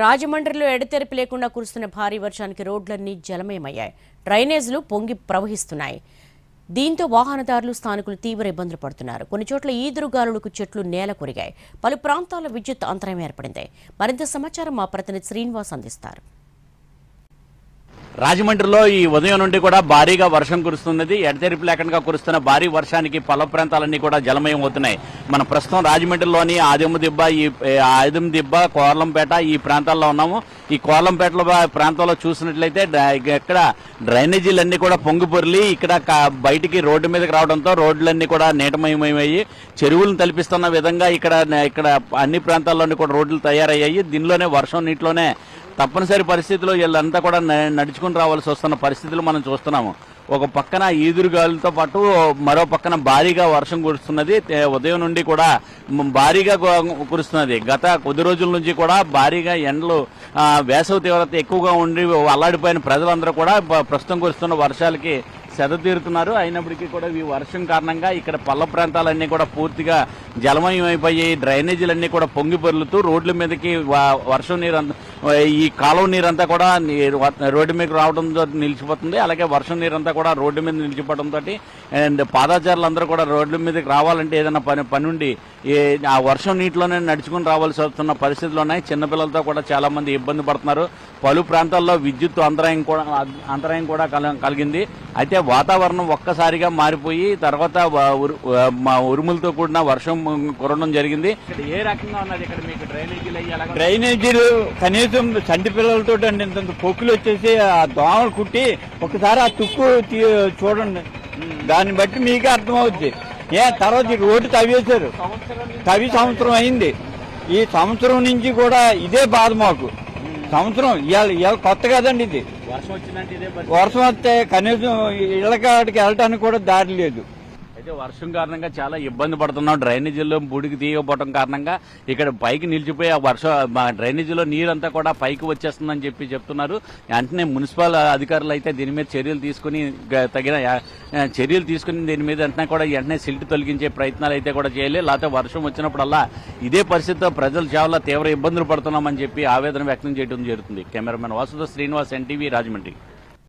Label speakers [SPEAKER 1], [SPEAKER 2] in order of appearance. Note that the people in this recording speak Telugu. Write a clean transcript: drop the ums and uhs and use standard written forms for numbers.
[SPEAKER 1] రాజమండ్రిలో ఎడతెరిపి లేకుండా కురుస్తున్న భారీ వర్షానికి రోడ్లన్నీ జలమయమయ్యాయి. డ్రైనేజీలు పొంగి ప్రవహిస్తున్నాయి. దీంతో వాహనదారులు, స్థానికులు తీవ్ర ఇబ్బందులు పడుతున్నారు. కొన్ని చోట్ల ఈదురుగాలులకు చెట్లు నేల కొరిగాయి. పలు ప్రాంతాల్లో విద్యుత్ అంతరాయం ఏర్పడింది. మరింత సమాచారం మా ప్రతినిధి శ్రీనివాస్ అందిస్తారు.
[SPEAKER 2] రాజమండ్రిలో ఈ ఉదయం నుండి కూడా భారీగా వర్షం కురుస్తున్నది. ఎడతెరిపి లేకుండా కురుస్తున్న భారీ వర్షానికి పల్ల ప్రాంతాలన్నీ కూడా జలమయం అవుతున్నాయి. మన ప్రస్తుతం రాజమండ్రిలోని ఆదిమదిబ్బ, కోర్లంపేట ఈ ప్రాంతాల్లో ఉన్నాము. ఈ కోర్లంపేటలో ప్రాంతంలో చూసినట్లయితే ఇక్కడ డ్రైనేజీలన్నీ కూడా పొంగి పొర్లి ఇక్కడ బయటికి రోడ్డు మీదకి రావడంతో రోడ్లన్నీ కూడా నీటమయమయ్యాయి. చెరువులను తలపిస్తున్న విధంగా ఇక్కడ అన్ని ప్రాంతాల్లోని కూడా రోడ్లు తయారయ్యాయి. దీనిలోనే వర్షం నీటిలోనే తప్పనిసరి పరిస్థితిలో వీళ్ళంతా కూడా నడుచుకుని రావాల్సి వస్తున్న పరిస్థితులు మనం చూస్తున్నాము. ఒక పక్కన ఈదురుగాలులతో పాటు మరో పక్కన భారీగా వర్షం కురుస్తున్నది. ఉదయం నుండి కూడా భారీగా కురుస్తున్నది. గత కొద్ది రోజుల నుంచి కూడా భారీగా ఎండలు, వేసవి తీవ్రత ఎక్కువగా ఉండి అల్లాడిపోయిన ప్రజలందరూ కూడా ప్రస్తుతం కురుస్తున్న వర్షాలకి సెదతీరుతున్నారు. అయినప్పటికీ కూడా ఈ వర్షం కారణంగా ఇక్కడ పల్ల ప్రాంతాలన్నీ కూడా పూర్తిగా జలమయం అయిపోయి డ్రైనేజీలన్నీ కూడా పొంగి పొర్లుతూ రోడ్ల మీదకి వర్షం నీరు, ఈ కాలువ నీరంతా కూడా రోడ్డు మీద రావడంతో నిలిచిపోతుంది. అలాగే వర్షం నీరంతా కూడా రోడ్డు మీద నిలిచిపోవడంతో అండ్ పాదాచారులందరూ కూడా రోడ్ల మీదకి రావాలంటే ఏదైనా పని ఉండి ఆ వర్షం నీటిలోనే నడుచుకుని రావాల్సి వస్తున్న పరిస్థితులు ఉన్నాయి. చిన్నపిల్లలతో కూడా చాలా మంది ఇబ్బంది పడుతున్నారు. పలు ప్రాంతాల్లో విద్యుత్ అంతరాయం కూడా కలిగింది. అయితే వాతావరణం ఒక్కసారిగా మారిపోయి తర్వాత ఉరుములతో కూడిన వర్షం కురవడం జరిగింది. ఏ రకంగా ఉన్నది ఇక్కడ మీకు
[SPEAKER 3] డ్రైనేజీలు కనీసం చంటి పిల్లలతో ఇంత పొక్కులు వచ్చేసి ఆ దోమలు కుట్టి ఒకసారి ఆ తుక్కు చూడండి, దాన్ని బట్టి మీకే అర్థమవుద్ది. తర్వాత రోడ్డు తవ్వేశారు, సంవత్సరం అయింది. ఈ సంవత్సరం నుంచి కూడా ఇదే బాధ మాకు. సంవత్సరం ఇవాళ కొత్త కదండి ఇది. వర్షం వస్తే కనీసం ఇళ్ళకాడికి వెళ్ళటానికి కూడా దారి లేదు.
[SPEAKER 2] అయితే వర్షం కారణంగా చాలా ఇబ్బంది పడుతున్నాం. డ్రైనేజీల్లో బుడికి తీయకపోవడం కారణంగా ఇక్కడ పైకి నిలిచిపోయి డ్రైనేజీలో నీరంతా కూడా పైకి వచ్చేస్తుందని చెప్తున్నారు. వెంటనే మున్సిపల్ అధికారులు అయితే దీని మీద చర్యలు తీసుకుని దీని మీద వెంటనే సిల్ట్ తొలగించే ప్రయత్నాలు అయితే కూడా చేయాలి. లేకపోతే వర్షం వచ్చినప్పుడల్లా ఇదే పరిస్థితితో ప్రజలు చాలా తీవ్ర ఇబ్బందులు పడుతున్నామని చెప్పి ఆవేదన వ్యక్తం చేయడం జరుగుతుంది. కెమెరామెన్ వాసుతో శ్రీనివాస్, ఎన్టీవీ, రాజమండ్రి.